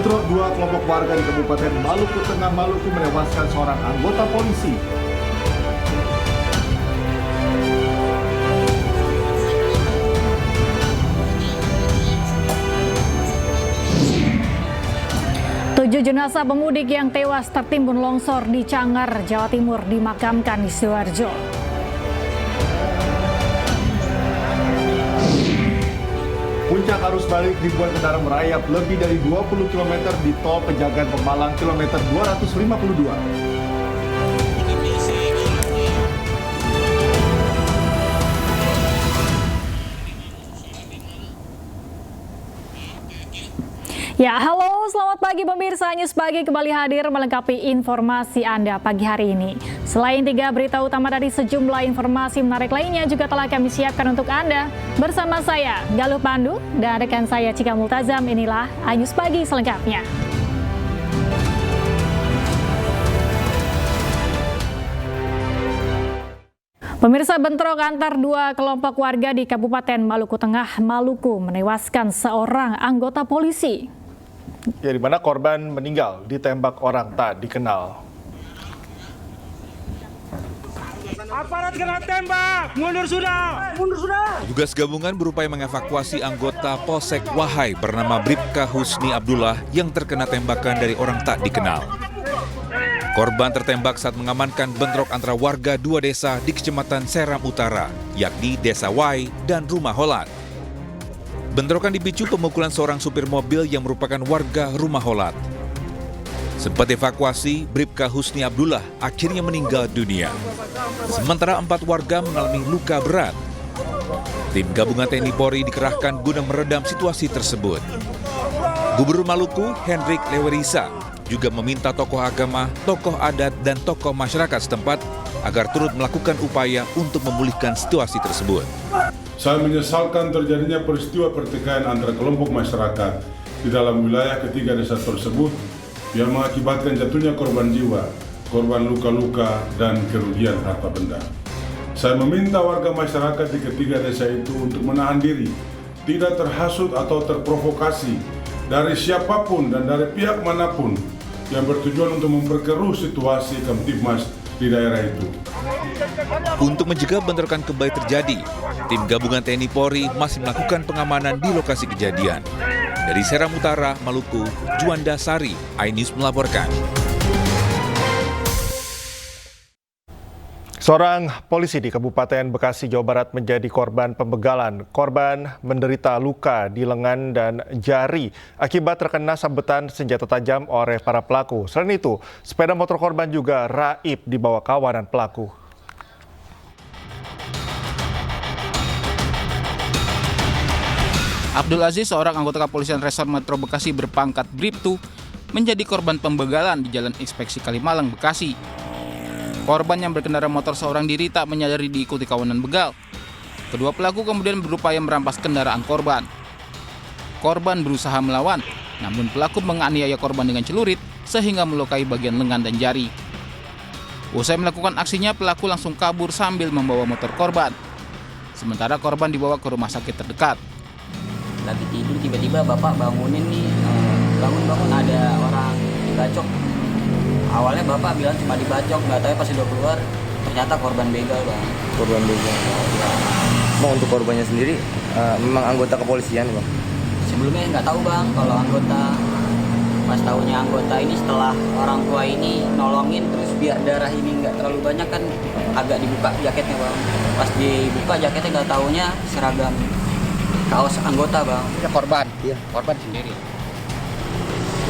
Bentrok dua kelompok warga di Kabupaten Maluku Tengah, Maluku menewaskan seorang anggota polisi. Tujuh jenazah pemudik yang tewas tertimbun longsor di Cangar, Jawa Timur dimakamkan di Sidoarjo. Puncak arus balik ribuan kendaraan merayap lebih dari 20 km di tol Pejagan Pemalang kilometer 252. Ya, halo, selamat pagi pemirsa. News Pagi kembali hadir melengkapi informasi Anda pagi hari ini. Selain 3 berita utama dari sejumlah informasi menarik lainnya juga telah kami siapkan untuk Anda. Bersama saya, Galuh Pandu, dan rekan saya Cika Multazam, inilah News Pagi selengkapnya. Pemirsa, bentrok antar dua kelompok warga di Kabupaten Maluku Tengah, Maluku menewaskan seorang anggota polisi. Ya, di mana korban meninggal ditembak orang tak dikenal. Aparat kena tembak, mundur sudah, mundur sudah. Petugas gabungan berupaya mengevakuasi anggota Polsek Wahai bernama Bribka Husni Abdullah yang terkena tembakan dari orang tak dikenal. Korban tertembak saat mengamankan bentrok antara warga dua desa di Kecamatan Seram Utara, yakni Desa Wai dan Rumah Holat. Bentrokan dipicu pemukulan seorang supir mobil yang merupakan warga Rumah Holat. Sempat evakuasi, Bribka Husni Abdullah akhirnya meninggal dunia. Sementara 4 warga mengalami luka berat. Tim gabungan TNI Polri dikerahkan guna meredam situasi tersebut. Gubernur Maluku, Hendrik Lewerisa, juga meminta tokoh agama, tokoh adat, dan tokoh masyarakat setempat agar turut melakukan upaya untuk memulihkan situasi tersebut. Saya menyesalkan terjadinya peristiwa pertikaian antara kelompok masyarakat di dalam wilayah ketiga desa tersebut yang mengakibatkan jatuhnya korban jiwa, korban luka-luka, dan kerugian harta benda. Saya meminta warga masyarakat di ketiga desa itu untuk menahan diri, tidak terhasut atau terprovokasi dari siapapun dan dari pihak manapun yang bertujuan untuk memperkeruh situasi Kamtibmas di daerah itu. Untuk mencegah bentrokan kembali terjadi, tim gabungan TNI Polri masih melakukan pengamanan di lokasi kejadian. Dari Seram Utara, Maluku, Juanda Sari, iNews melaporkan. Seorang polisi di Kabupaten Bekasi, Jawa Barat menjadi korban pembegalan. Korban menderita luka di lengan dan jari akibat terkena sabetan senjata tajam oleh para pelaku. Selain itu, sepeda motor korban juga raib dibawa kawanan pelaku. Abdul Aziz, seorang anggota kepolisian Resor Metro Bekasi berpangkat Bribtu, menjadi korban pembegalan di Jalan Inspeksi Kalimalang, Bekasi. Korban yang berkendara motor seorang diri tak menyadari diikuti kawanan begal. Kedua pelaku kemudian berupaya merampas kendaraan korban. Korban berusaha melawan, namun pelaku menganiaya korban dengan celurit sehingga melukai bagian lengan dan jari. Usai melakukan aksinya, pelaku langsung kabur sambil membawa motor korban. Sementara korban dibawa ke rumah sakit terdekat. Lagi tidur tiba-tiba bapak bangunin nih, bangun ada orang dibacok. Awalnya bapak bilang cuma dibacok, nggak tahu pas udah keluar ternyata korban begal bang. Korban begal. Ya. Bang, untuk korbannya sendiri memang anggota kepolisian bang? Sebelumnya nggak tahu bang kalau anggota. Pas tahunya anggota ini setelah orang tua ini nolongin terus biar darah ini nggak terlalu banyak kan agak dibuka jaketnya bang. Pas dibuka jaketnya nggak tahunya seragam kaos anggota bang. Ya korban? Iya. Korban sendiri.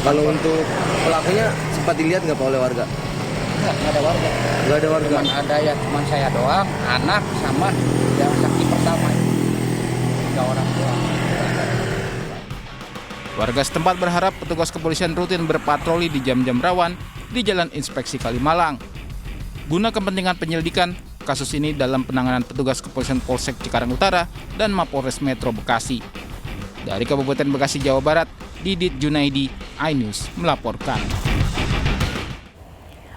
Kalau untuk pelakunya sempat dilihat nggak Pak oleh warga? Nggak ada warga. Nggak ada warga? Cuman saya doang, anak sama yang saksi pertama. 3 orang doang. Warga setempat berharap petugas kepolisian rutin berpatroli di jam-jam rawan di Jalan Inspeksi Kalimalang. Guna kepentingan penyelidikan kasus ini dalam penanganan petugas kepolisian Polsek Cikarang Utara dan Mapolres Metro Bekasi. Dari Kabupaten Bekasi, Jawa Barat, Didit Junaidi, iNews melaporkan.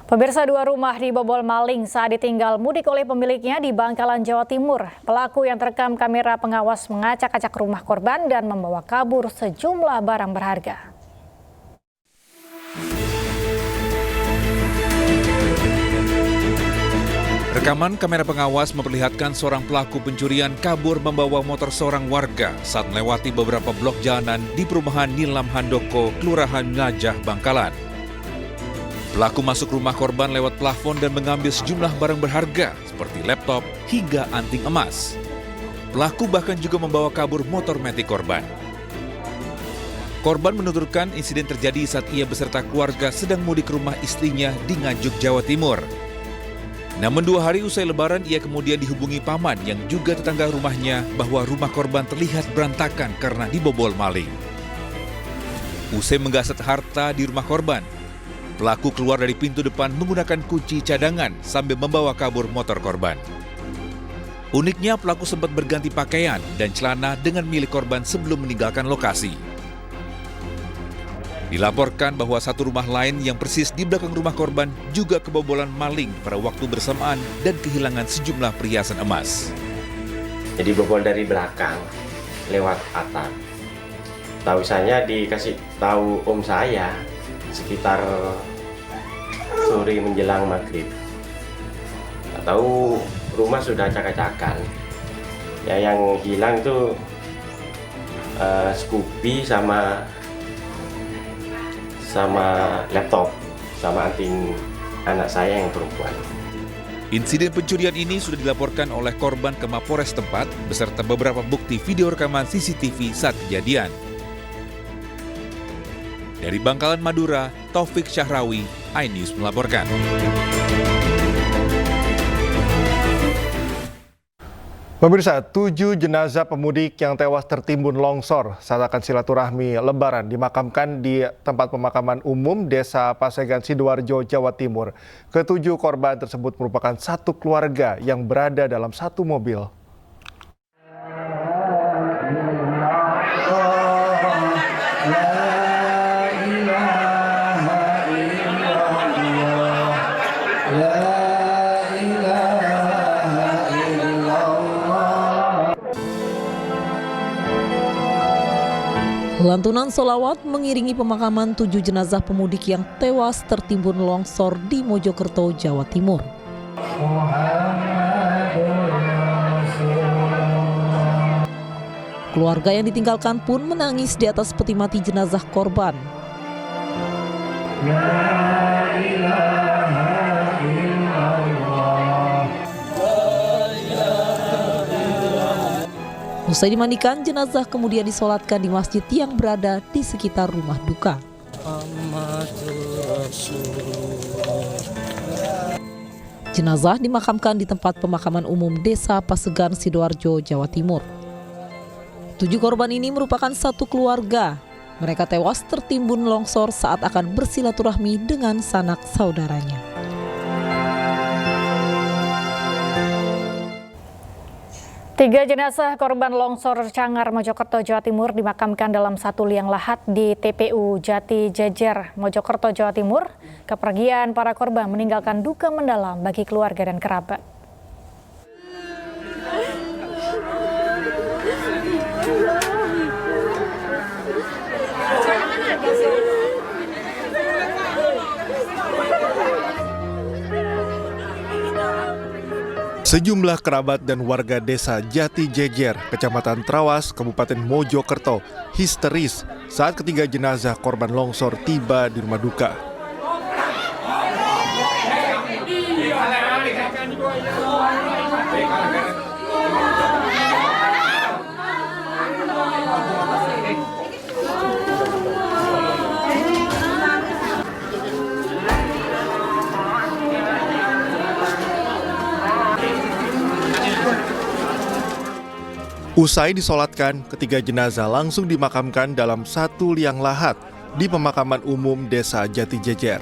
Pemirsa, 2 rumah dibobol maling saat ditinggal mudik oleh pemiliknya di Bangkalan, Jawa Timur. Pelaku yang terekam kamera pengawas mengacak-acak rumah korban dan membawa kabur sejumlah barang berharga. Rekaman kamera pengawas memperlihatkan seorang pelaku pencurian kabur membawa motor seorang warga saat melewati beberapa blok jalanan di perumahan Nilam Handoko, Kelurahan Najah, Bangkalan. Pelaku masuk rumah korban lewat plafon dan mengambil sejumlah barang berharga seperti laptop hingga anting emas. Pelaku bahkan juga membawa kabur motor metik korban. Korban menuturkan insiden terjadi saat ia beserta keluarga sedang mudik ke rumah istrinya di Nganjuk, Jawa Timur. Namun 2 hari usai lebaran, ia kemudian dihubungi paman yang juga tetangga rumahnya bahwa rumah korban terlihat berantakan karena dibobol maling. Usai menggasak harta di rumah korban, pelaku keluar dari pintu depan menggunakan kunci cadangan sambil membawa kabur motor korban. Uniknya, pelaku sempat berganti pakaian dan celana dengan milik korban sebelum meninggalkan lokasi. Dilaporkan bahwa satu rumah lain yang persis di belakang rumah korban juga kebobolan maling pada waktu bersamaan dan kehilangan sejumlah perhiasan emas. Jadi bobol dari belakang lewat atap. Tahu saya dikasih tahu om saya sekitar sore menjelang maghrib. Tahu rumah sudah acak-acakan. Ya, yang hilang itu Scoopy sama laptop, sama anting anak saya yang perempuan. Insiden pencurian ini sudah dilaporkan oleh korban ke Mapores tempat beserta beberapa bukti video rekaman CCTV saat kejadian. Dari Bangkalan, Madura, Taufik Syahrawi, iNews melaporkan. Pemirsa, 7 jenazah pemudik yang tewas tertimbun longsor saat akan silaturahmi Lebaran dimakamkan di tempat pemakaman umum Desa Pasegan, Sidoarjo, Jawa Timur. Ketujuh korban tersebut merupakan satu keluarga yang berada dalam satu mobil. Lantunan sholawat mengiringi pemakaman 7 jenazah pemudik yang tewas tertimbun longsor di Mojokerto, Jawa Timur. Keluarga yang ditinggalkan pun menangis di atas peti mati jenazah korban. Usai dimandikan, jenazah kemudian disolatkan di masjid yang berada di sekitar rumah duka. Jenazah dimakamkan di tempat pemakaman umum Desa Pasegan, Sidoarjo, Jawa Timur. 7 korban ini merupakan satu keluarga. Mereka tewas tertimbun longsor saat akan bersilaturahmi dengan sanak saudaranya. Tiga jenazah korban longsor Cangar, Mojokerto, Jawa Timur dimakamkan dalam satu liang lahat di TPU Jati Jejer, Mojokerto, Jawa Timur. Kepergian para korban meninggalkan duka mendalam bagi keluarga dan kerabat. Sejumlah kerabat dan warga desa Jati Jejer, Kecamatan Trawas, Kabupaten Mojokerto, histeris saat ketiga jenazah korban longsor tiba di rumah duka. Usai disolatkan, ketiga jenazah langsung dimakamkan dalam satu liang lahat di pemakaman umum Desa Jati Jejer.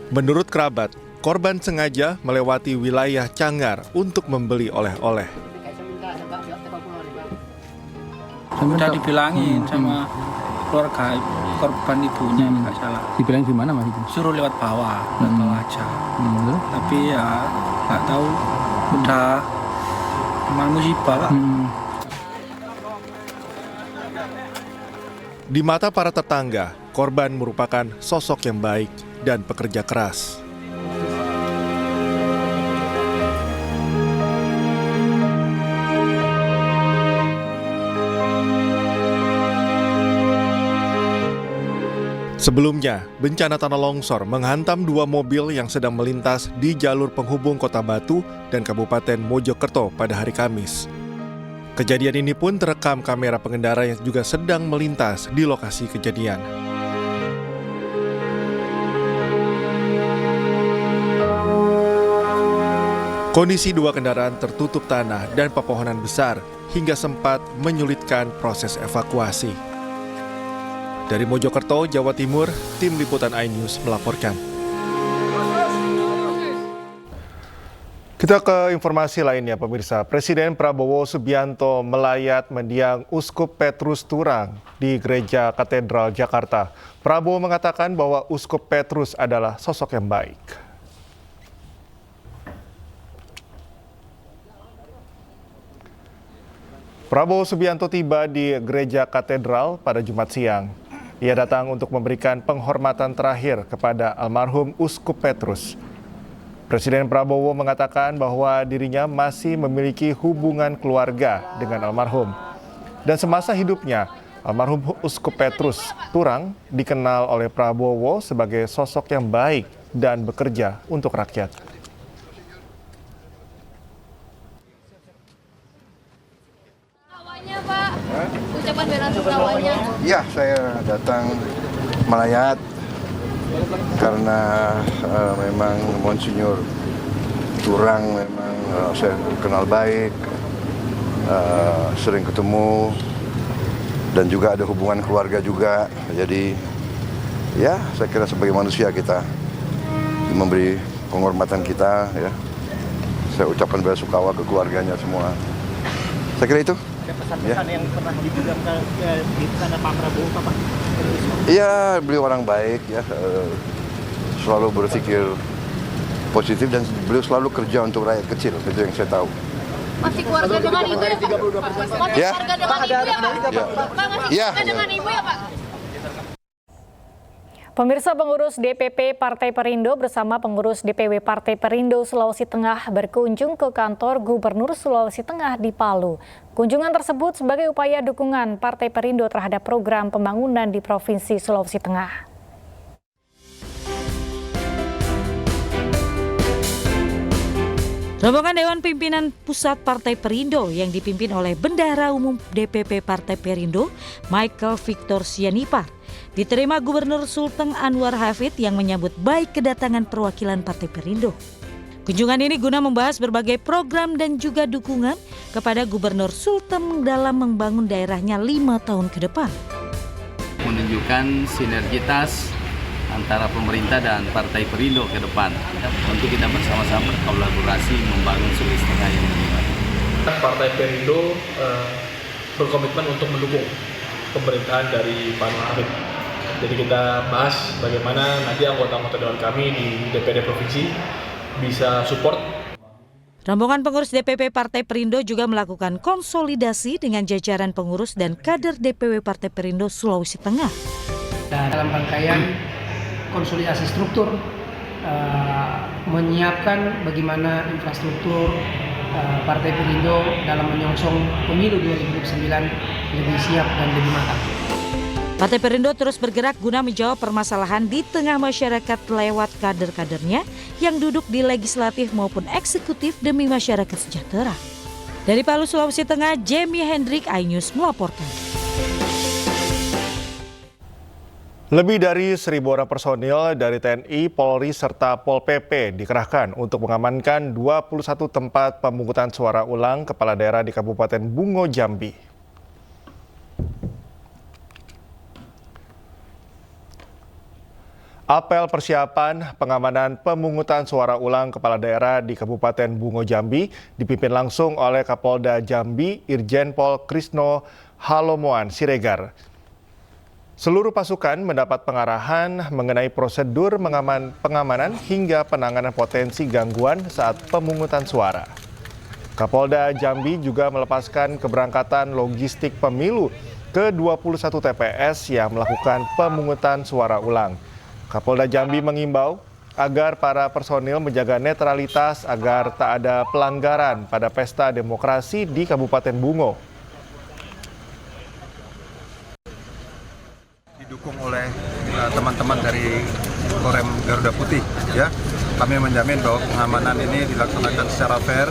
Menurut kerabat, korban sengaja melewati wilayah Cangar untuk membeli oleh-oleh. Sudah dibilangin sama keluarga korban ibunya, nggak salah. Dibilangin gimana mas itu? Suruh lewat bawah aja. Tapi ya nggak tahu, udah musibah lah. Di mata para tetangga, korban merupakan sosok yang baik dan pekerja keras. Sebelumnya, bencana tanah longsor menghantam 2 mobil yang sedang melintas di jalur penghubung Kota Batu dan Kabupaten Mojokerto pada hari Kamis. Kejadian ini pun terekam kamera pengendara yang juga sedang melintas di lokasi kejadian. Kondisi 2 kendaraan tertutup tanah dan pepohonan besar hingga sempat menyulitkan proses evakuasi. Dari Mojokerto, Jawa Timur, Tim Liputan iNews melaporkan. Kita ke informasi lainnya, pemirsa. Presiden Prabowo Subianto melayat mendiang Uskup Petrus Turang di Gereja Katedral Jakarta. Prabowo mengatakan bahwa Uskup Petrus adalah sosok yang baik. Prabowo Subianto tiba di Gereja Katedral pada Jumat siang. Ia datang untuk memberikan penghormatan terakhir kepada almarhum Uskup Petrus. Presiden Prabowo mengatakan bahwa dirinya masih memiliki hubungan keluarga dengan almarhum. Dan semasa hidupnya, almarhum Uskup Petrus Turang dikenal oleh Prabowo sebagai sosok yang baik dan bekerja untuk rakyat. Ucapan bela sungkawanya. Iya, saya datang melayat karena memang Monsinyur Turang memang saya kenal baik, sering ketemu dan juga ada hubungan keluarga juga. Jadi ya saya kira sebagai manusia kita memberi penghormatan kita, ya. Saya ucapkan bela sungkawa ke keluarganya semua. Saya kira itu. Pesan-pesan yang pernah ditujukan di sana Pak Prabowo, Pak? Iya, beliau orang baik, ya, selalu berpikir positif dan beliau selalu kerja untuk rakyat kecil, itu yang saya tahu. Masih keluarga dengan ibu ya, Pak? Masih Ya? keluarga dengan ibu ya, Pak? Pak, masih Ya. keluarga dengan ibu ya, Pak? Pemirsa, pengurus DPP Partai Perindo bersama pengurus DPW Partai Perindo Sulawesi Tengah berkunjung ke kantor Gubernur Sulawesi Tengah di Palu. Kunjungan tersebut sebagai upaya dukungan Partai Perindo terhadap program pembangunan di Provinsi Sulawesi Tengah. Rombongan Dewan Pimpinan Pusat Partai Perindo yang dipimpin oleh Bendahara Umum DPP Partai Perindo, Michael Victor Sianipar, diterima Gubernur Sulteng Anwar Hafid yang menyambut baik kedatangan perwakilan Partai Perindo. Kunjungan ini guna membahas berbagai program dan juga dukungan kepada Gubernur Sulteng dalam membangun daerahnya 5 tahun ke depan. Menunjukkan sinergitas antara pemerintah dan Partai Perindo ke depan untuk kita bersama-sama berkolaborasi membangun Sulawesi Tengah yang lebih baik. Partai Perindo berkomitmen untuk mendukung pemerintahan dari Pak Anwar Hafid. Jadi kita bahas bagaimana nanti anggota-anggota dewan kami di DPD Provinsi bisa support. Rombongan pengurus DPP Partai Perindo juga melakukan konsolidasi dengan jajaran pengurus dan kader DPW Partai Perindo Sulawesi Tengah. Dalam rangkaian konsolidasi struktur, menyiapkan bagaimana infrastruktur Partai Perindo dalam menyongsong pemilu 2029 lebih siap dan lebih matang. Partai Perindo terus bergerak guna menjawab permasalahan di tengah masyarakat lewat kader-kadernya yang duduk di legislatif maupun eksekutif demi masyarakat sejahtera. Dari Palu, Sulawesi Tengah, Jamie Hendrik, iNews melaporkan. Lebih dari 1.000 orang personil dari TNI, Polri, serta Pol PP dikerahkan untuk mengamankan 21 tempat pemungutan suara ulang kepala daerah di Kabupaten Bungo, Jambi. Apel persiapan pengamanan pemungutan suara ulang kepala daerah di Kabupaten Bungo, Jambi dipimpin langsung oleh Kapolda Jambi, Irjen Pol Krisno Halomoan Siregar. Seluruh pasukan mendapat pengarahan mengenai prosedur pengamanan hingga penanganan potensi gangguan saat pemungutan suara. Kapolda Jambi juga melepaskan keberangkatan logistik pemilu ke 21 TPS yang melakukan pemungutan suara ulang. Kapolda Jambi mengimbau agar para personil menjaga netralitas agar tak ada pelanggaran pada pesta demokrasi di Kabupaten Bungo. Didukung oleh teman-teman ya. Kami menjamin bahwa pengamanan ini dilaksanakan secara fair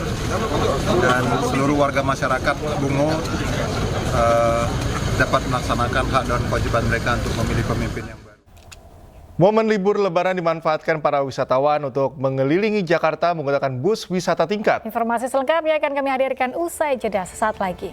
dan seluruh warga masyarakat Bungo dapat melaksanakan hak dan kewajiban mereka untuk memilih pemimpin yang baru. Momen libur Lebaran dimanfaatkan para wisatawan untuk mengelilingi Jakarta menggunakan bus wisata tingkat. Informasi selengkapnya akan kami hadirkan usai jeda sesaat lagi.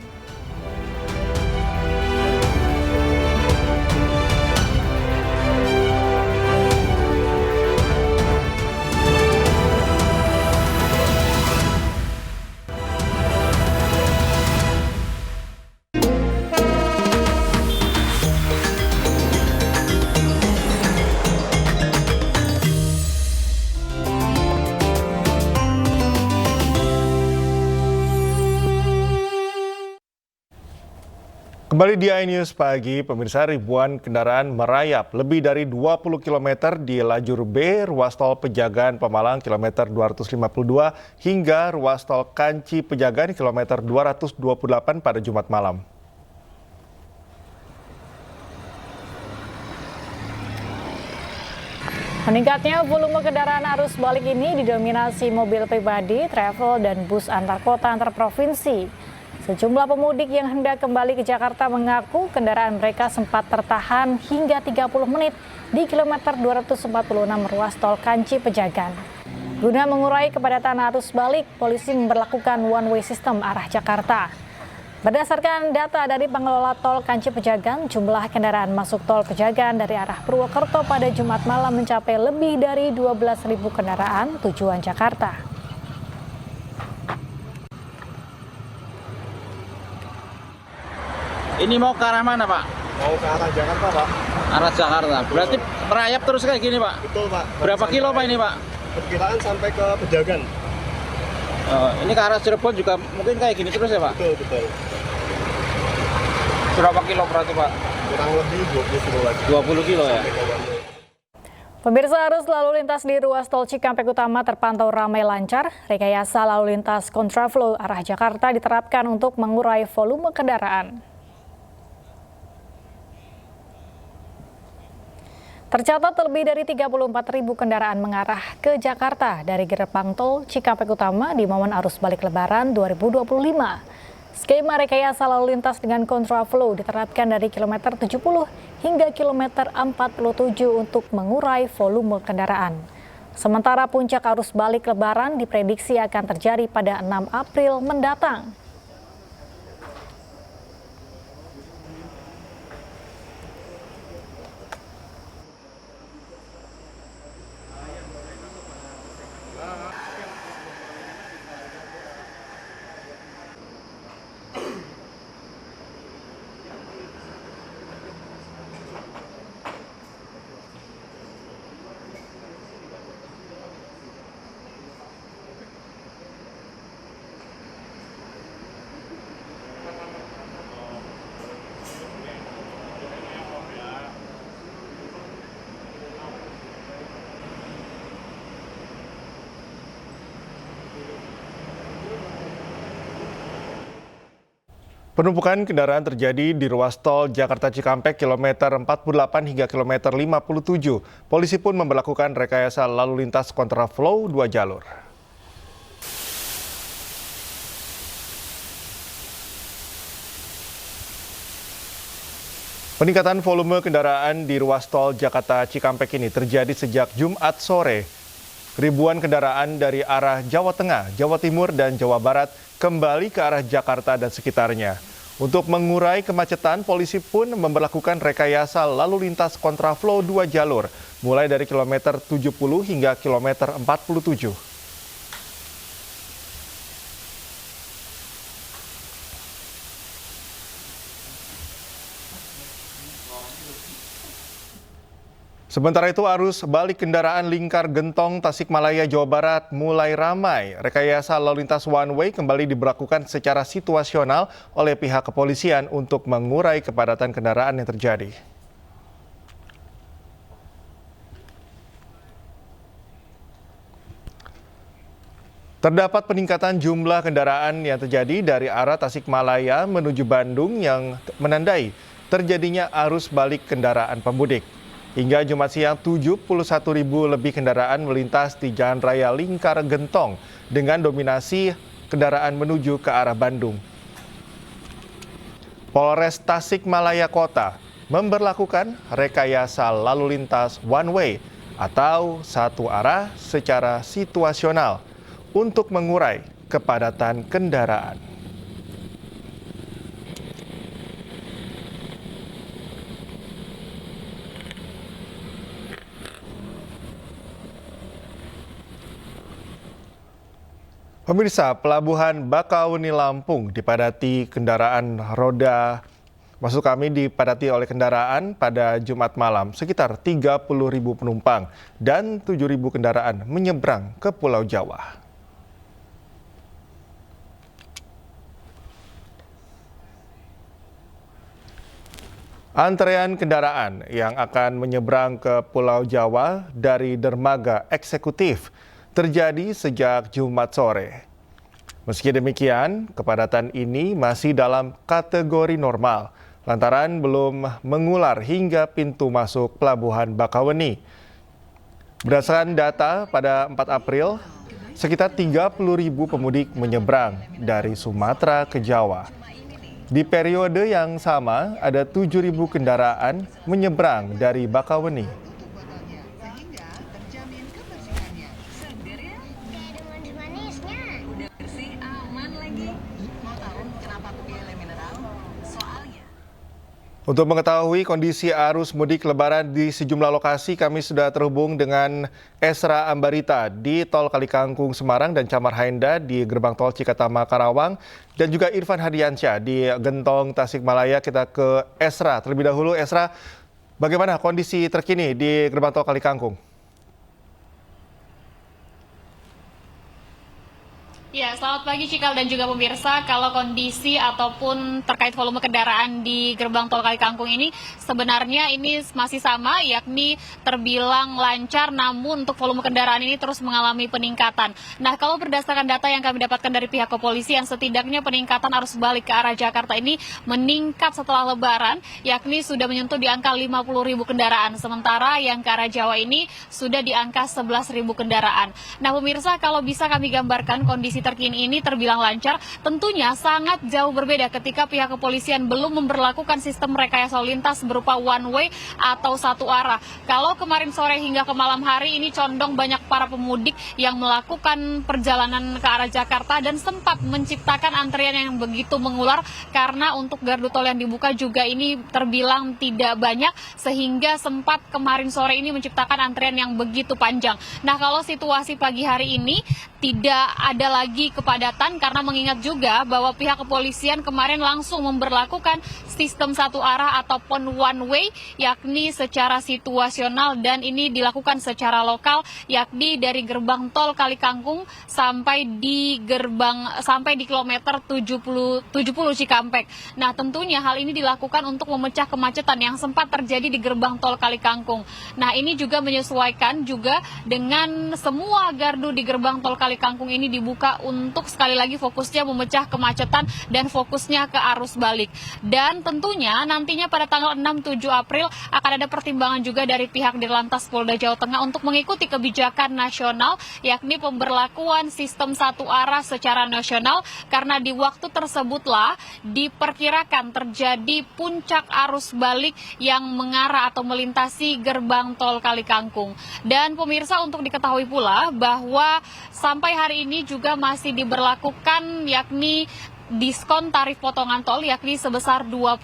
Kembali di iNews Pagi, pemirsa, ribuan kendaraan merayap lebih dari 20 km di lajur B ruas tol Pejagan Pemalang kilometer 252 hingga ruas tol Kanci Pejagan kilometer 228 pada Jumat malam. Meningkatnya volume kendaraan arus balik ini didominasi mobil pribadi, travel, dan bus antar kota antar provinsi. Sejumlah pemudik yang hendak kembali ke Jakarta mengaku kendaraan mereka sempat tertahan hingga 30 menit di kilometer 246 ruas tol Kanci Pejagan. Guna mengurai kepadatan arus balik, polisi memberlakukan one-way system arah Jakarta. Berdasarkan data dari pengelola tol Kanci Pejagan, jumlah kendaraan masuk tol Pejagan dari arah Purwokerto pada Jumat malam mencapai lebih dari 12.000 kendaraan tujuan Jakarta. Ini mau ke arah mana, Pak? Mau ke arah Jakarta, Pak. Arah Jakarta. Berarti merayap terus kayak gini, Pak? Betul, Pak. Berapa kilo, Pak, ini, Pak? Perkiraan sampai ke Pejagan. Ini ke arah Cirebon juga mungkin kayak gini terus ya, Pak? Betul, betul. Berapa kilo berarti, Pak? Kurang lebih 20 kilo lagi. 20 kilo ya? Pemirsa, arus lalu lintas di ruas tol Cikampek Utama terpantau ramai lancar. Rekayasa lalu lintas kontraflow arah Jakarta diterapkan untuk mengurai volume kendaraan. Tercatat lebih dari 34.000 kendaraan mengarah ke Jakarta dari gerbang tol Cikampek Utama di momen arus balik Lebaran 2025. Skema rekayasa lalu lintas dengan kontraflow diterapkan dari kilometer 70 hingga kilometer 47 untuk mengurai volume kendaraan. Sementara puncak arus balik Lebaran diprediksi akan terjadi pada 6 April mendatang. Penumpukan kendaraan terjadi di ruas tol Jakarta Cikampek kilometer 48 hingga kilometer 57. Polisi pun memberlakukan rekayasa lalu lintas kontraflow 2 jalur. Peningkatan volume kendaraan di ruas tol Jakarta Cikampek ini terjadi sejak Jumat sore. Ribuan kendaraan dari arah Jawa Tengah, Jawa Timur, dan Jawa Barat kembali ke arah Jakarta dan sekitarnya. Untuk mengurai kemacetan, polisi pun memberlakukan rekayasa lalu lintas kontraflow 2 jalur, mulai dari kilometer 70 hingga kilometer 47. Sementara itu, arus balik kendaraan lingkar Gentong Tasikmalaya, Jawa Barat mulai ramai. Rekayasa lalu lintas one way kembali diberlakukan secara situasional oleh pihak kepolisian untuk mengurai kepadatan kendaraan yang terjadi. Terdapat peningkatan jumlah kendaraan yang terjadi dari arah Tasikmalaya menuju Bandung yang menandai terjadinya arus balik kendaraan pemudik. Hingga Jumat siang, 71.000 lebih kendaraan melintas di Jalan Raya Lingkar Gentong dengan dominasi kendaraan menuju ke arah Bandung. Polres Tasikmalaya Kota memberlakukan rekayasa lalu lintas one way atau satu arah secara situasional untuk mengurai kepadatan kendaraan. Pemirsa, Pelabuhan Bakauheni Lampung dipadati dipadati oleh kendaraan pada Jumat malam. Sekitar 30.000 penumpang dan 7.000 kendaraan menyeberang ke Pulau Jawa. Antrean kendaraan yang akan menyeberang ke Pulau Jawa dari dermaga eksekutif terjadi sejak Jumat sore. Meski demikian, kepadatan ini masih dalam kategori normal, lantaran belum mengular hingga pintu masuk Pelabuhan Bakauheni. Berdasarkan data pada 4 April, sekitar 30.000 pemudik menyeberang dari Sumatera ke Jawa. Di periode yang sama, ada 7.000 kendaraan menyeberang dari Bakauheni. Untuk mengetahui kondisi arus mudik Lebaran di sejumlah lokasi, kami sudah terhubung dengan Esra Ambarita di Tol Kalikangkung Semarang dan Camar Haenda di Gerbang Tol Cikatama Karawang, dan juga Irfan Hadiansyah di Gentong Tasikmalaya. Kita ke Esra terlebih dahulu. Esra, bagaimana kondisi terkini di Gerbang Tol Kalikangkung? Ya, selamat pagi Cikal dan juga pemirsa. Kalau kondisi ataupun terkait volume kendaraan di gerbang tol Kalikangkung ini sebenarnya ini masih sama, yakni terbilang lancar, namun untuk volume kendaraan ini terus mengalami peningkatan. Nah, kalau berdasarkan data yang kami dapatkan dari pihak kepolisian, setidaknya peningkatan arus balik ke arah Jakarta ini meningkat setelah Lebaran, yakni sudah menyentuh di angka 50.000 kendaraan. Sementara yang ke arah Jawa ini sudah di angka 11.000 kendaraan. Nah, pemirsa, kalau bisa kami gambarkan kondisi terkini ini terbilang lancar, tentunya sangat jauh berbeda ketika pihak kepolisian belum memberlakukan sistem rekayasa lalu lintas berupa one way atau satu arah. Kalau kemarin sore hingga ke malam hari ini condong banyak para pemudik yang melakukan perjalanan ke arah Jakarta dan sempat menciptakan antrian yang begitu mengular karena untuk gardu tol yang dibuka juga ini terbilang tidak banyak, sehingga sempat kemarin sore ini menciptakan antrian yang begitu panjang. Nah, kalau situasi pagi hari ini tidak ada lagi kepadatan karena mengingat juga bahwa pihak kepolisian kemarin langsung memberlakukan sistem satu arah ataupun one way, yakni secara situasional, dan ini dilakukan secara lokal, yakni dari gerbang tol Kalikangkung sampai di kilometer 70 Cikampek. Nah, tentunya hal ini dilakukan untuk memecah kemacetan yang sempat terjadi di gerbang tol Kalikangkung. Nah, ini juga menyesuaikan juga dengan semua gardu di gerbang tol Kalikangkung ini dibuka untuk sekali lagi fokusnya memecah kemacetan dan fokusnya ke arus balik. Dan tentunya nantinya pada tanggal 6-7 April akan ada pertimbangan juga dari pihak Dirlantas Polda Jawa Tengah untuk mengikuti kebijakan nasional, yakni pemberlakuan sistem satu arah secara nasional, karena di waktu tersebutlah diperkirakan terjadi puncak arus balik yang mengarah atau melintasi gerbang tol Kalikangkung. Dan pemirsa, untuk diketahui pula bahwa sampai hari ini juga masih diberlakukan yakni diskon tarif potongan tol yakni sebesar 20%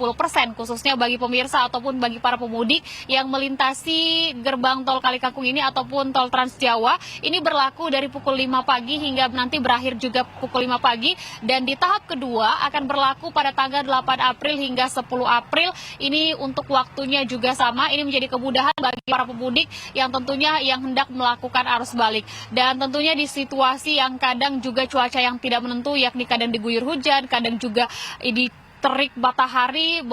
khususnya bagi pemirsa ataupun bagi para pemudik yang melintasi gerbang tol Kalikangkung ini ataupun tol Trans Jawa. Ini berlaku dari pukul 5 pagi hingga nanti berakhir juga pukul 5 pagi, dan di tahap kedua akan berlaku pada tanggal 8 April hingga 10 April. Ini untuk waktunya juga sama. Ini menjadi kemudahan bagi para pemudik yang tentunya yang hendak melakukan arus balik. Dan tentunya di situasi yang kadang juga cuaca yang tidak menentu, yakni kadang diguyur hujan, kadang juga terik matahari,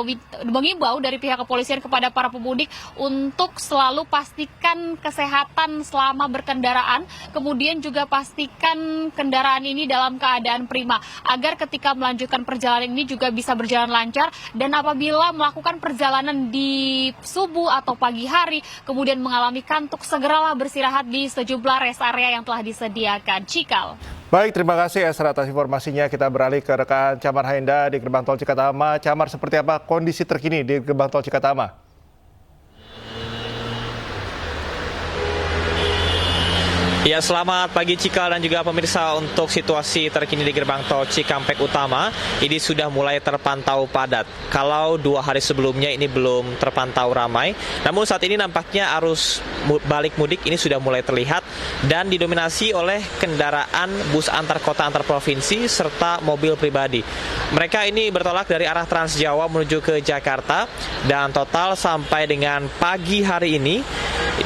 mengimbau dari pihak kepolisian kepada para pemudik untuk selalu pastikan kesehatan selama berkendaraan, kemudian juga pastikan kendaraan ini dalam keadaan prima, agar ketika melanjutkan perjalanan ini juga bisa berjalan lancar, dan apabila melakukan perjalanan di subuh atau pagi hari, kemudian mengalami kantuk, segeralah beristirahat di sejumlah rest area yang telah disediakan. Cikal. Baik, terima kasih Esra atas informasinya. Kita beralih ke rekan Camar Haenda di Gerbang Tol Cikatama. Camar, seperti apa kondisi terkini di Gerbang Tol Cikatama? Ya, selamat pagi Cikal dan juga pemirsa. Untuk situasi terkini di Gerbang Tol Cikampek Utama, ini sudah mulai terpantau padat. Kalau 2 hari sebelumnya ini belum terpantau ramai, namun saat ini nampaknya arus balik mudik ini sudah mulai terlihat dan didominasi oleh kendaraan bus antar kota antar provinsi serta mobil pribadi. Mereka ini bertolak dari arah Trans Jawa menuju ke Jakarta, dan total sampai dengan pagi hari ini,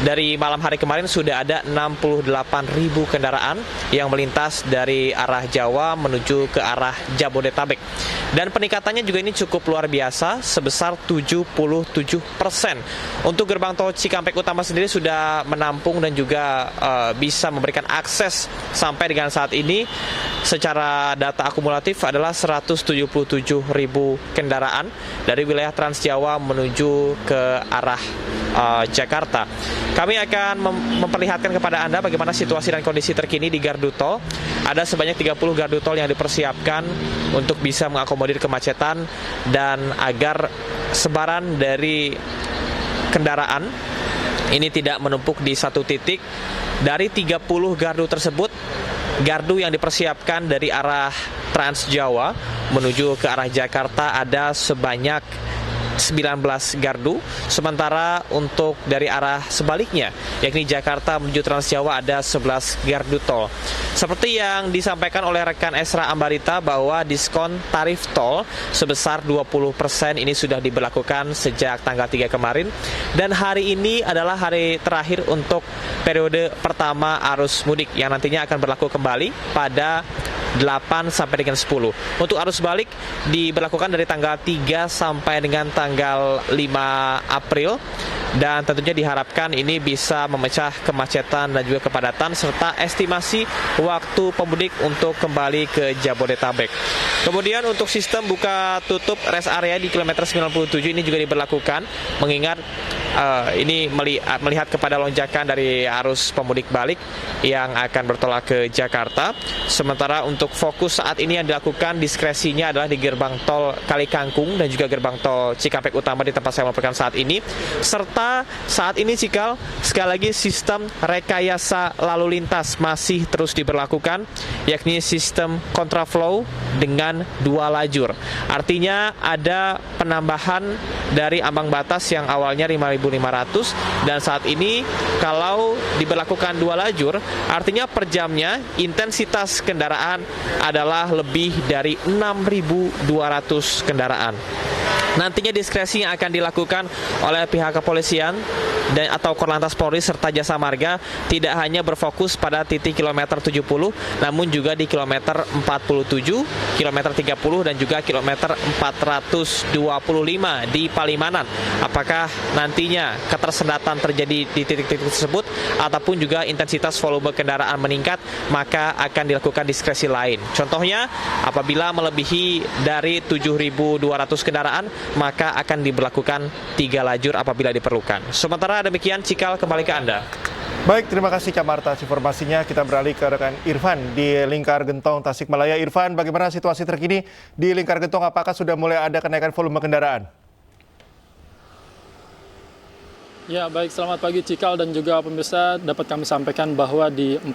dari malam hari kemarin sudah ada 68.000 kendaraan yang melintas dari arah Jawa menuju ke arah Jabodetabek. Dan peningkatannya juga ini cukup luar biasa, sebesar 77%. Untuk gerbang tol Cikampek Utama sendiri sudah menampung dan juga bisa memberikan akses sampai dengan saat ini secara data akumulatif adalah 177.000 kendaraan dari wilayah Trans Jawa menuju ke arah Jakarta. Kami akan memperlihatkan kepada Anda bagaimana situasi dan kondisi terkini di gardu tol. Ada sebanyak 30 gardu tol yang dipersiapkan untuk bisa mengakomodir kemacetan dan agar sebaran dari kendaraan ini tidak menumpuk di satu titik. Dari 30 gardu tersebut, gardu yang dipersiapkan dari arah Trans Jawa menuju ke arah Jakarta ada sebanyak 19 gardu, sementara untuk dari arah sebaliknya, yakni Jakarta menuju Trans Jawa, ada 11 gardu tol. Seperti yang disampaikan oleh rekan Esra Ambarita bahwa diskon tarif tol sebesar 20% ini sudah diberlakukan sejak tanggal 3 kemarin, dan hari ini adalah hari terakhir untuk periode pertama arus mudik yang nantinya akan berlaku kembali pada 8 sampai dengan 10. Untuk arus balik diberlakukan dari tanggal 3 sampai dengan tanggal 5 April, dan tentunya diharapkan ini bisa memecah kemacetan dan juga kepadatan serta estimasi waktu pemudik untuk kembali ke Jabodetabek. Kemudian untuk sistem buka tutup rest area di kilometer 97 ini juga diberlakukan, mengingat ini melihat kepada lonjakan dari arus pemudik balik yang akan bertolak ke Jakarta. Sementara untuk fokus saat ini yang dilakukan diskresinya adalah di gerbang tol Kalikangkung dan juga gerbang tol Cikampek Utama di tempat saya melaporkan saat ini. Serta saat ini Cikal, sekali lagi sistem rekayasa lalu lintas masih terus diberlakukan, yakni sistem kontraflow dengan 2 lajur. Artinya ada penambahan dari ambang batas yang awalnya 5.500, dan saat ini kalau diberlakukan 2 lajur, artinya per jamnya intensitas kendaraan adalah lebih dari 6.200 kendaraan. Nantinya diskresi yang akan dilakukan oleh pihak kepolisian dan atau Korlantas Polri serta Jasa Marga tidak hanya berfokus pada titik kilometer 70, namun juga di kilometer 47, kilometer 30 dan juga kilometer 425 di Palimanan. Apakah nantinya ketersendatan terjadi di titik-titik tersebut ataupun juga intensitas volume kendaraan meningkat, maka akan dilakukan diskresi lain. Contohnya, apabila melebihi dari 7.200 kendaraan, maka akan diberlakukan 3 lajur apabila diperlukan. Sementara demikian, Cikal, kembali ke Anda. Baik, terima kasih Camar atas informasinya. Kita beralih ke rekan Irfan di Lingkar Gentong, Tasikmalaya. Irfan, bagaimana situasi terkini di Lingkar Gentong? Apakah sudah mulai ada kenaikan volume kendaraan? Ya, baik, selamat pagi Cikal dan juga pemirsa. Dapat kami sampaikan bahwa di 5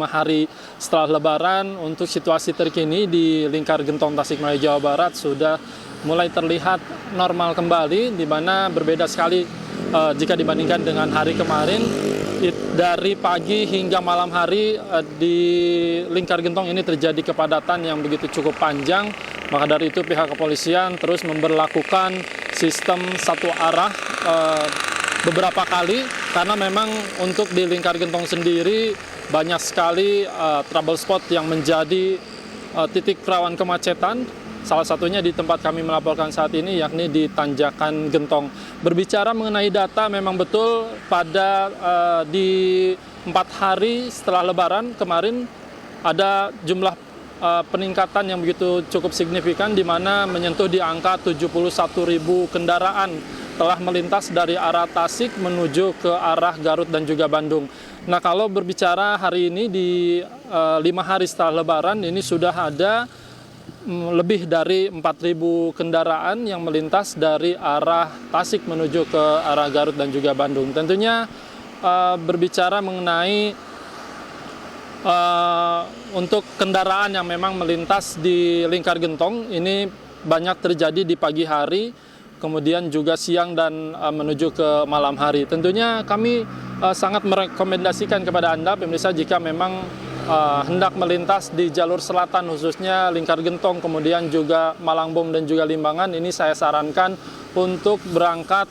hari setelah Lebaran, untuk situasi terkini di Lingkar Gentong Tasikmalaya Jawa Barat sudah mulai terlihat normal kembali, di mana berbeda sekali jika dibandingkan dengan hari kemarin. Dari pagi hingga malam hari di Lingkar Gentong ini terjadi kepadatan yang begitu cukup panjang. Maka dari itu pihak kepolisian terus memberlakukan sistem satu arah beberapa kali, karena memang untuk di Lingkar Gentong sendiri banyak sekali trouble spot yang menjadi titik rawan kemacetan, Salah satunya di tempat kami melaporkan saat ini, yakni di Tanjakan Gentong. Berbicara mengenai data, memang betul pada di 4 hari setelah Lebaran kemarin ada jumlah peningkatan yang begitu cukup signifikan, di mana menyentuh di angka 71.000 kendaraan telah melintas dari arah Tasik menuju ke arah Garut dan juga Bandung. Nah, kalau berbicara hari ini di 5 hari setelah Lebaran, ini sudah ada lebih dari 4.000 kendaraan yang melintas dari arah Tasik menuju ke arah Garut dan juga Bandung. Tentunya berbicara mengenai untuk kendaraan yang memang melintas di Lingkar Gentong, ini banyak terjadi di pagi hari, kemudian juga siang dan menuju ke malam hari. Tentunya kami sangat merekomendasikan kepada Anda, pemirsa, jika memang hendak melintas di jalur selatan, khususnya Lingkar Gentong, kemudian juga Malangbong dan juga Limbangan, ini saya sarankan untuk berangkat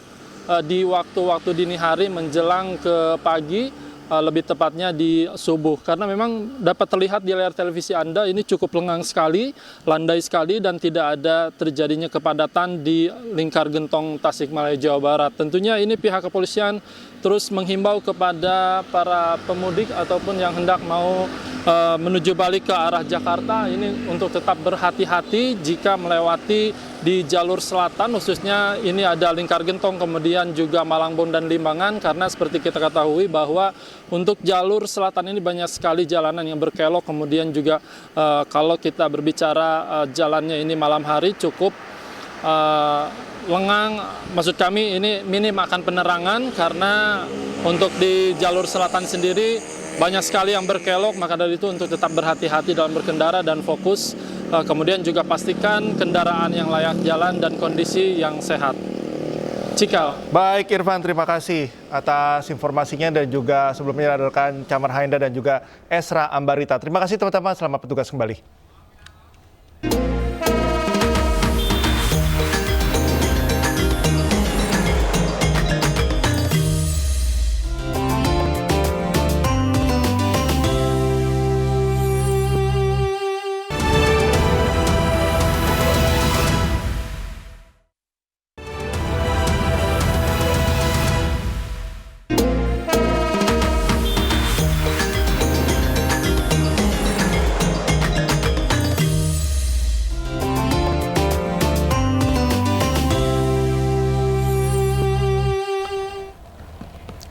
di waktu-waktu dini hari menjelang ke pagi, lebih tepatnya di subuh, karena memang dapat terlihat di layar televisi Anda ini cukup lengang sekali, landai sekali, dan tidak ada terjadinya kepadatan di Lingkar Gentong Tasikmalaya, Jawa Barat. Tentunya ini pihak kepolisian terus menghimbau kepada para pemudik ataupun yang hendak mau menuju balik ke arah Jakarta ini untuk tetap berhati-hati jika melewati di jalur selatan, khususnya ini ada Lingkar Gentong, kemudian juga Malangbong dan Limbangan, karena seperti kita ketahui bahwa untuk jalur selatan ini banyak sekali jalanan yang berkelok, kemudian juga kalau kita berbicara jalannya ini malam hari cukup lengang, maksud kami ini minim akan penerangan, karena untuk di jalur selatan sendiri banyak sekali yang berkelok. Maka dari itu untuk tetap berhati-hati dalam berkendara dan fokus, kemudian juga pastikan kendaraan yang layak jalan dan kondisi yang sehat. Cikal. Baik Irfan, terima kasih atas informasinya, dan juga sebelumnya rekan Camar Hainda dan juga Esra Ambarita. Terima kasih teman-teman, selamat bertugas kembali.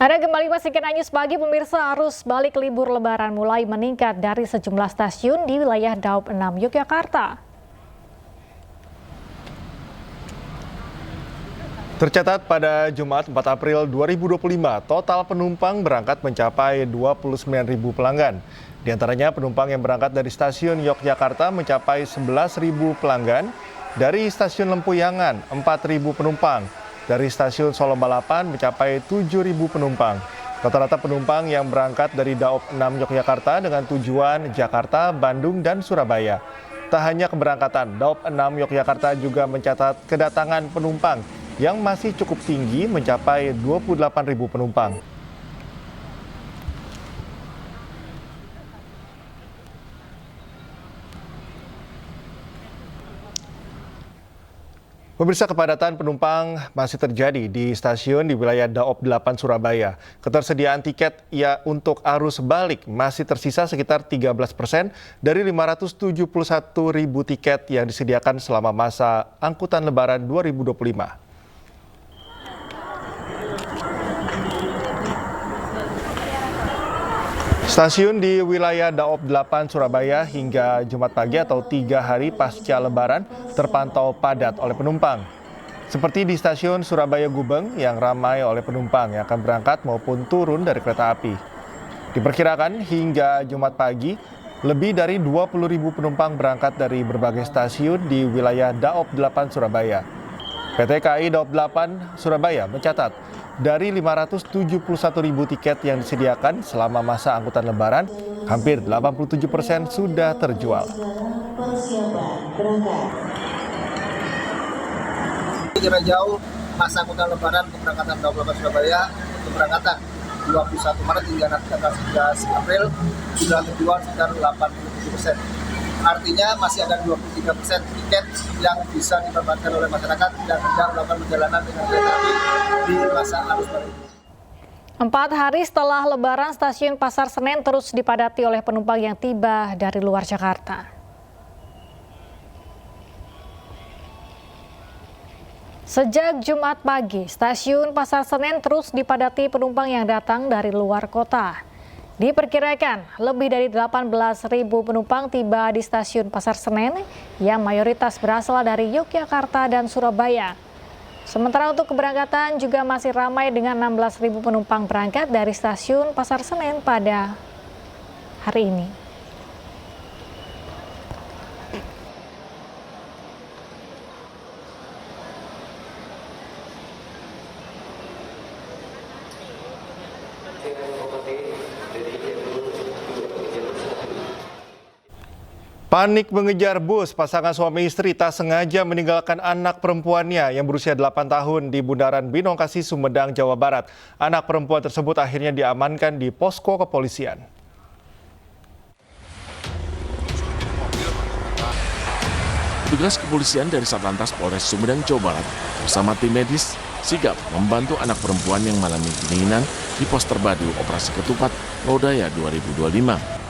Anda kembali menyaksikan News Pagi, pemirsa. Arus balik libur Lebaran mulai meningkat dari sejumlah stasiun di wilayah Daop 6 Yogyakarta. Tercatat pada Jumat 4 April 2025, total penumpang berangkat mencapai 29.000 pelanggan. Di antaranya penumpang yang berangkat dari stasiun Yogyakarta mencapai 11.000 pelanggan, dari stasiun Lempuyangan 4.000 penumpang, dari stasiun Solo Balapan mencapai 7.000 penumpang. Rata-rata penumpang yang berangkat dari Daop 6 Yogyakarta dengan tujuan Jakarta, Bandung, dan Surabaya. Tak hanya keberangkatan, Daop 6 Yogyakarta juga mencatat kedatangan penumpang yang masih cukup tinggi mencapai 28.000 penumpang. Pemirsa, kepadatan penumpang masih terjadi di stasiun di wilayah Daop 8 Surabaya. Ketersediaan tiket untuk arus balik masih tersisa sekitar 13% dari 571.000 tiket yang disediakan selama masa angkutan Lebaran 2025. Stasiun di wilayah Daop 8 Surabaya hingga Jumat pagi atau 3 hari pasca Lebaran terpantau padat oleh penumpang. Seperti di stasiun Surabaya Gubeng yang ramai oleh penumpang yang akan berangkat maupun turun dari kereta api. Diperkirakan hingga Jumat pagi, lebih dari 20.000 penumpang berangkat dari berbagai stasiun di wilayah Daop 8 Surabaya. PT KAI Daop 8 Surabaya mencatat dari 571.000 tiket yang disediakan selama masa angkutan Lebaran, hampir 87% sudah terjual. Jarak jauh masa angkutan Lebaran keberangkatan Daop 8 Surabaya untuk keberangkatan 21 Maret hingga nanti tanggal 11 April sudah terjual sekitar 87%. Artinya masih ada 23% tiket yang bisa dimanfaatkan oleh masyarakat dan hendak melakukan perjalanan dengan kereta api di masa arus balik. 4 hari setelah Lebaran, stasiun Pasar Senen terus dipadati oleh penumpang yang tiba dari luar Jakarta. Sejak Jumat pagi, stasiun Pasar Senen terus dipadati penumpang yang datang dari luar kota. Diperkirakan lebih dari 18.000 penumpang tiba di stasiun Pasar Senen yang mayoritas berasal dari Yogyakarta dan Surabaya. Sementara untuk keberangkatan juga masih ramai dengan 16.000 penumpang berangkat dari stasiun Pasar Senen pada hari ini. Panik mengejar bus, pasangan suami istri tak sengaja meninggalkan anak perempuannya yang berusia 8 tahun di Bundaran Binongkasi, Sumedang, Jawa Barat. Anak perempuan tersebut akhirnya diamankan di posko kepolisian. Petugas kepolisian dari Satlantas Polres Sumedang, Jawa Barat bersama tim medis sigap membantu anak perempuan yang mengalami pendinginan di pos terpadu Operasi Ketupat Lodaya 2025.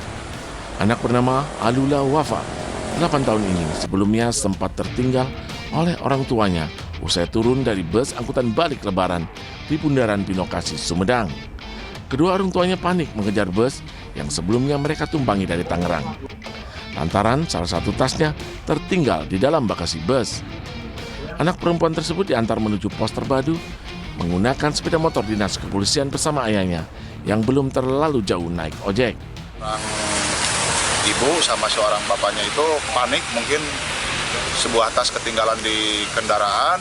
Anak bernama Alula Wafa, 8 tahun ini sebelumnya sempat tertinggal oleh orang tuanya usai turun dari bus angkutan balik lebaran di Bundaran Binongkasi, Sumedang. Kedua orang tuanya panik mengejar bus yang sebelumnya mereka tumpangi dari Tangerang. Lantaran salah satu tasnya tertinggal di dalam bagasi bus. Anak perempuan tersebut diantar menuju pos terpadu menggunakan sepeda motor dinas kepolisian bersama ayahnya yang belum terlalu jauh naik ojek. Ibu sama seorang bapaknya itu panik, mungkin sebuah tas ketinggalan di kendaraan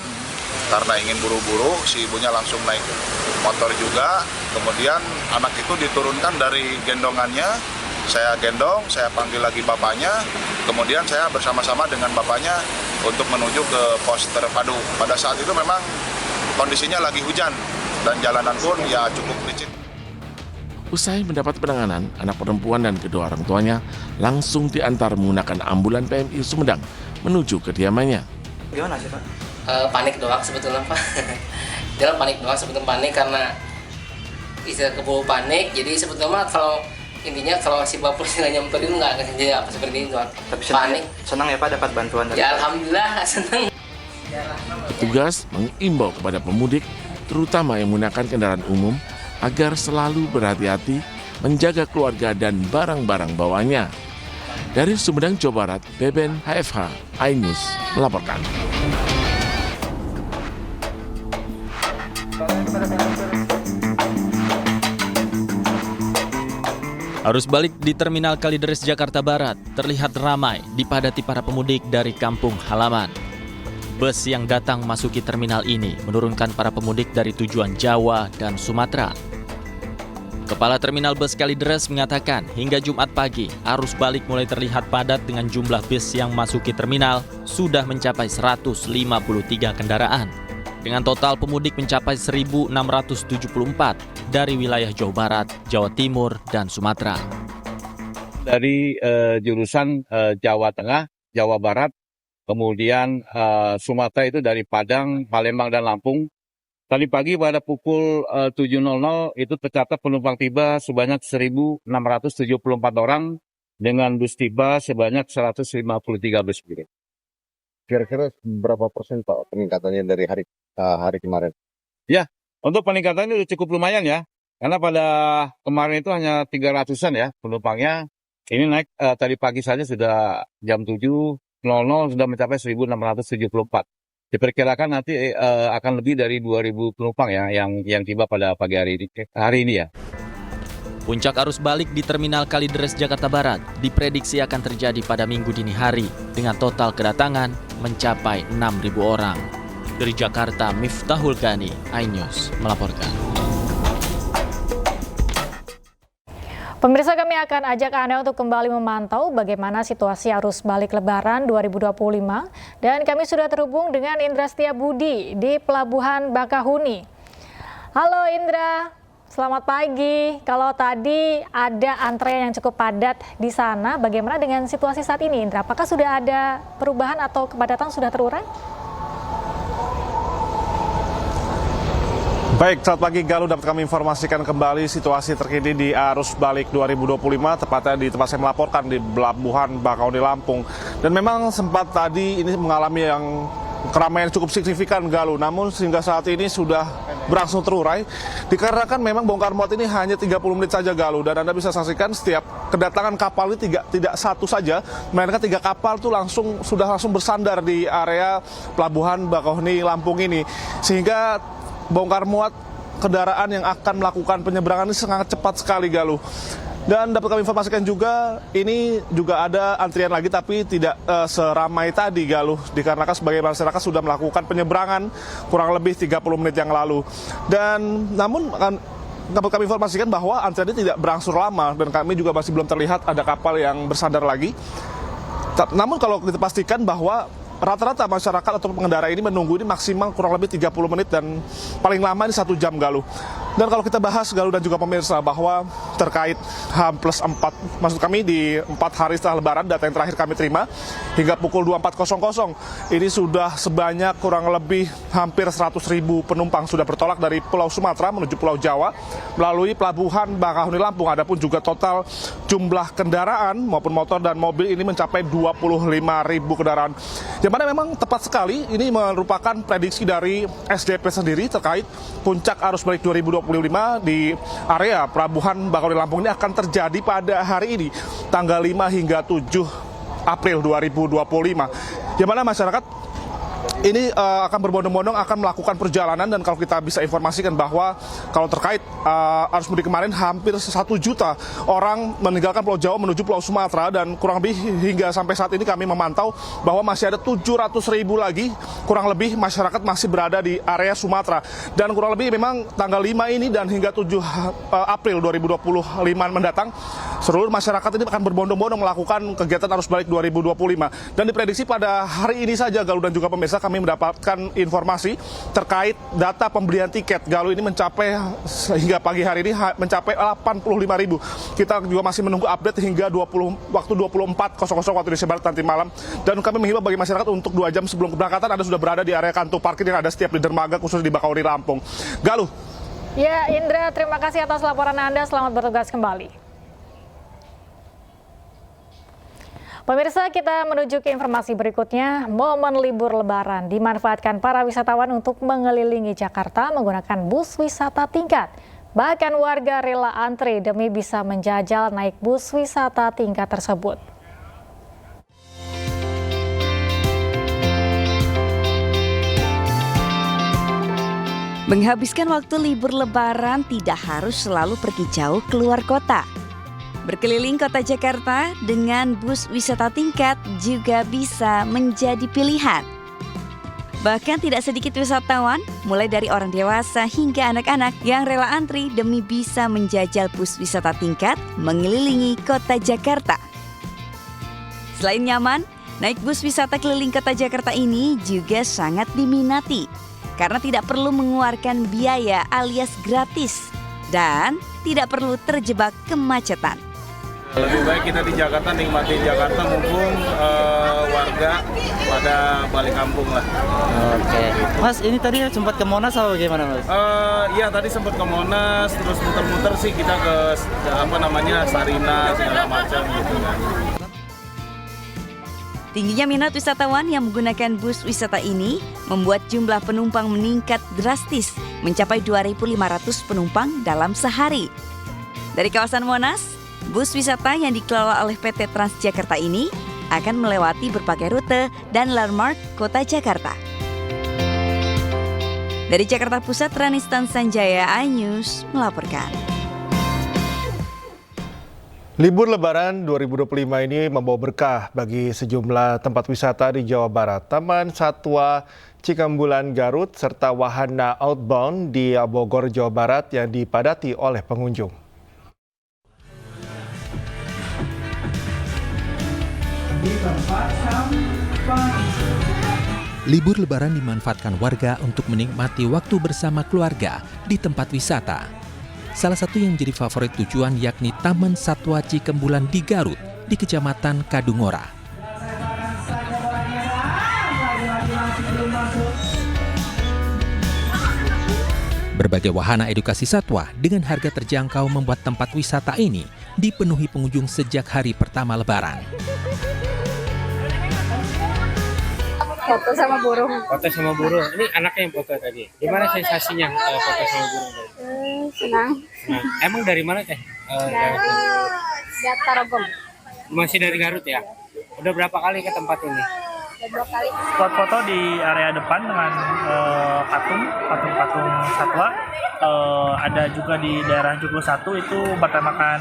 karena ingin buru-buru, si ibunya langsung naik motor juga. Kemudian anak itu diturunkan dari gendongannya, saya gendong, saya panggil lagi bapaknya, kemudian saya bersama-sama dengan bapaknya untuk menuju ke pos terpadu. Pada saat itu memang kondisinya lagi hujan dan jalanan pun ya cukup licin. Usai mendapat penanganan, anak perempuan dan kedua orang tuanya langsung diantar menggunakan ambulan PMI Sumedang menuju kediamannya. Gimana sih Pak? Panik doang sebetulnya Pak. Dia panik doang sebetulnya, panik karena istilah keburu panik. Jadi sebetulnya kalau intinya kalau si bapak polisi nggak nyamperin nggak jadi apa seperti itu Pak. Tapi panik. Senang ya Pak dapat bantuan dari. Ya alhamdulillah senang. Petugas mengimbau kepada pemudik, terutama yang menggunakan kendaraan umum, agar selalu berhati-hati menjaga keluarga dan barang-barang bawaannya. Dari Sumedang, Jawa Barat, Beben HFH, iNews melaporkan. Arus balik di Terminal Kalideres, Jakarta Barat terlihat ramai dipadati para pemudik dari kampung halaman. Bus yang datang masuki terminal ini menurunkan para pemudik dari tujuan Jawa dan Sumatera. Kepala Terminal Bus Kalideres mengatakan hingga Jumat pagi, arus balik mulai terlihat padat dengan jumlah bus yang masuki terminal sudah mencapai 153 kendaraan. Dengan total pemudik mencapai 1.674 dari wilayah Jawa Barat, Jawa Timur, dan Sumatera. Dari jurusan Jawa Tengah, Jawa Barat, kemudian Sumatera itu dari Padang, Palembang, dan Lampung. Tadi pagi pada pukul 7.00 itu tercatat penumpang tiba sebanyak 1.674 orang dengan bus tiba sebanyak 153 bus. Kira-kira berapa persen Pak peningkatannya dari hari kemarin? Ya, untuk peningkatannya itu cukup lumayan ya. Karena pada kemarin itu hanya 300-an ya penumpangnya. Ini naik tadi pagi saja sudah jam 7.00 sudah mencapai 1.674. Diperkirakan nanti akan lebih dari 2.000 penumpang ya yang tiba pada pagi hari ini ya. Puncak arus balik di Terminal Kalideres, Jakarta Barat diprediksi akan terjadi pada Minggu dini hari dengan total kedatangan mencapai 6.000 orang. Dari Jakarta, Miftahul Gani, iNews melaporkan. Pemirsa, kami akan ajak Anda untuk kembali memantau bagaimana situasi arus balik Lebaran 2025 dan kami sudah terhubung dengan Indra Setiabudi di Pelabuhan Bakahuni. Halo Indra, selamat pagi. Kalau tadi ada antrean yang cukup padat di sana, bagaimana dengan situasi saat ini, Indra? Apakah sudah ada perubahan atau kepadatan sudah terurai? Baik, selamat pagi Galuh, dapat kami informasikan kembali situasi terkini di arus balik 2025, tepatnya di tempat saya melaporkan di Pelabuhan Bakauheni Lampung. Dan memang sempat tadi ini mengalami yang keramaian cukup signifikan Galuh, namun sehingga saat ini sudah berangsur terurai dikarenakan memang bongkar muat ini hanya 30 menit saja Galuh, dan Anda bisa saksikan setiap kedatangan kapal ini tidak satu saja, melainkan 3 kapal itu sudah langsung bersandar di area Pelabuhan Bakauheni Lampung ini, sehingga bongkar muat kendaraan yang akan melakukan penyeberangan ini sangat cepat sekali Galuh. Dan dapat kami informasikan juga, ini juga ada antrian lagi tapi tidak seramai tadi Galuh, dikarenakan sebagai masyarakat sudah melakukan penyeberangan kurang lebih 30 menit yang lalu. Dan namun dapat kami informasikan bahwa antrian ini tidak berangsur lama, dan kami juga masih belum terlihat ada kapal yang bersandar lagi. Namun kalau kita pastikan bahwa rata-rata masyarakat atau pengendara ini menunggu ini maksimal kurang lebih 30 menit dan paling lama ini 1 jam Galuh. Dan kalau kita bahas Galuh dan juga pemirsa bahwa terkait H+4, maksud kami di 4 hari setelah Lebaran, data yang terakhir kami terima hingga pukul 24.00 ini sudah sebanyak kurang lebih hampir 100.000 penumpang sudah bertolak dari Pulau Sumatera menuju Pulau Jawa melalui Pelabuhan Bakauheni Lampung. Adapun juga total jumlah kendaraan maupun motor dan mobil ini mencapai 25.000 kendaraan. Yang mana memang tepat sekali, ini merupakan prediksi dari SDP sendiri terkait puncak arus balik 2025 di area Pelabuhan Bakauheni Lampung ini akan terjadi pada hari ini, tanggal 5 hingga 7 April 2025. Yang mana masyarakat ini akan berbondong-bondong akan melakukan perjalanan, dan kalau kita bisa informasikan bahwa kalau terkait arus mudik kemarin hampir 1 juta orang meninggalkan Pulau Jawa menuju Pulau Sumatera, dan kurang lebih hingga sampai saat ini kami memantau bahwa masih ada 700.000 lagi kurang lebih masyarakat masih berada di area Sumatera, dan kurang lebih memang tanggal 5 ini dan hingga 7 April 2025 mendatang seluruh masyarakat ini akan berbondong-bondong melakukan kegiatan arus balik 2025, dan diprediksi pada hari ini saja Galuh dan juga pemirsa kami mendapatkan informasi terkait data pembelian tiket Galuh ini mencapai hingga pagi hari ini mencapai 85.000. Kita juga masih menunggu update hingga waktu 24.00 waktu Indonesia Barat nanti malam, dan kami menghimbau bagi masyarakat untuk 2 jam sebelum keberangkatan Anda sudah berada di area kantor parkir yang ada setiap di dermaga khusus di Bakauheni Lampung. Galuh. Ya, Indra, terima kasih atas laporan Anda. Selamat bertugas kembali. Pemirsa, kita menuju ke informasi berikutnya. Momen libur Lebaran dimanfaatkan para wisatawan untuk mengelilingi Jakarta menggunakan bus wisata tingkat. Bahkan warga rela antri demi bisa menjajal naik bus wisata tingkat tersebut. Menghabiskan waktu libur Lebaran tidak harus selalu pergi jauh keluar kota. Berkeliling kota Jakarta dengan bus wisata tingkat juga bisa menjadi pilihan. Bahkan tidak sedikit wisatawan, mulai dari orang dewasa hingga anak-anak yang rela antri demi bisa menjajal bus wisata tingkat mengelilingi kota Jakarta. Selain nyaman, naik bus wisata keliling kota Jakarta ini juga sangat diminati karena tidak perlu mengeluarkan biaya alias gratis dan tidak perlu terjebak kemacetan. Lebih baik kita di Jakarta nikmati Jakarta mumpung warga pada balik kampung lah. Oke. Mas, ini tadi sempat ke Monas atau bagaimana, Mas? Iya, tadi sempat ke Monas, terus muter-muter sih kita ke Sarina segala macam gitu kan. Tingginya minat wisatawan yang menggunakan bus wisata ini membuat jumlah penumpang meningkat drastis mencapai 2.500 penumpang dalam sehari. Dari kawasan Monas, bus wisata yang dikelola oleh PT Transjakarta ini akan melewati berbagai rute dan landmark kota Jakarta. Dari Jakarta Pusat, Ranistan Sanjaya, iNews melaporkan. Libur Lebaran 2025 ini membawa berkah bagi sejumlah tempat wisata di Jawa Barat. Taman Satwa Cikambulan Garut serta wahana outbound di Bogor, Jawa Barat yang dipadati oleh pengunjung. Libur Lebaran dimanfaatkan warga untuk menikmati waktu bersama keluarga di tempat wisata. Salah satu yang menjadi favorit tujuan yakni Taman Satwa Cikembulan di Garut, di Kecamatan Kadungora. Berbagai wahana edukasi satwa dengan harga terjangkau membuat tempat wisata ini dipenuhi pengunjung sejak hari pertama Lebaran. Foto sama burung. Foto sama burung. Ini anaknya yang foto tadi. Gimana sensasinya foto sama burung tadi? Senang. Nah, emang dari mana teh? Dari Tarogong. Masih dari Garut ya? Udah berapa kali ke tempat ini? Udah 2 kali. Spot foto di area depan dengan patung-patung satwa. Ada juga di daerah Joglo 1 itu bertemakan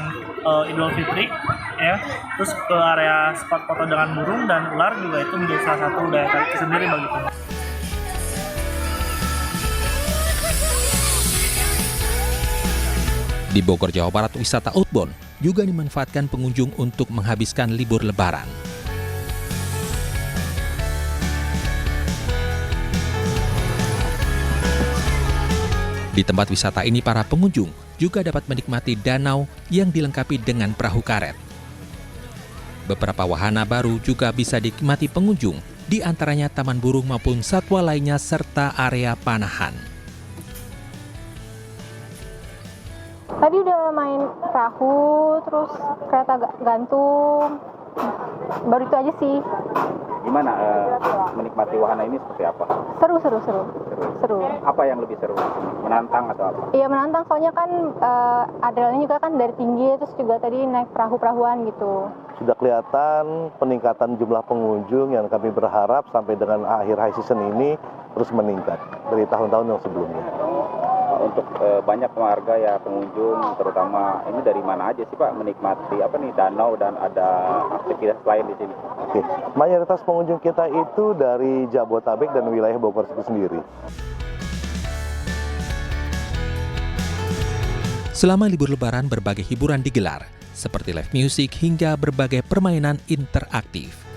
Idul Fitri, ya. Terus ke area spot foto dengan burung dan ular juga itu menjadi salah satu daya tarik sendiri bagi pengunjung. Di Bogor, Jawa Barat, wisata outbound juga dimanfaatkan pengunjung untuk menghabiskan libur Lebaran. Di tempat wisata ini para pengunjung juga dapat menikmati danau yang dilengkapi dengan perahu karet. Beberapa wahana baru juga bisa dinikmati pengunjung, di antaranya taman burung maupun satwa lainnya serta area panahan. Tadi udah main perahu, terus kereta gantung. Baru itu aja sih. Gimana menikmati wahana ini seperti apa? Seru. Apa yang lebih seru? Menantang atau apa? Iya menantang, soalnya kan adrenalinnya juga kan dari tinggi, terus juga tadi naik perahu-perahuan gitu. Sudah kelihatan peningkatan jumlah pengunjung yang kami berharap sampai dengan akhir high season ini terus meningkat dari tahun-tahun yang sebelumnya. Untuk banyak warga ya pengunjung, terutama ini dari mana aja sih Pak menikmati danau dan ada aktivitas lain di sini? Oke. Mayoritas pengunjung kita itu dari Jabodetabek dan wilayah Bogor itu sendiri. Selama libur Lebaran berbagai hiburan digelar, seperti live music hingga berbagai permainan interaktif.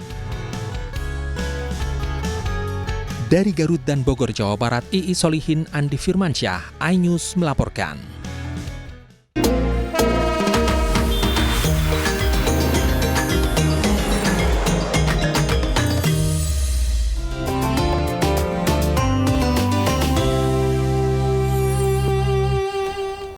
Dari Garut dan Bogor, Jawa Barat, Ii Solihin, Andi Firmansyah, iNews melaporkan.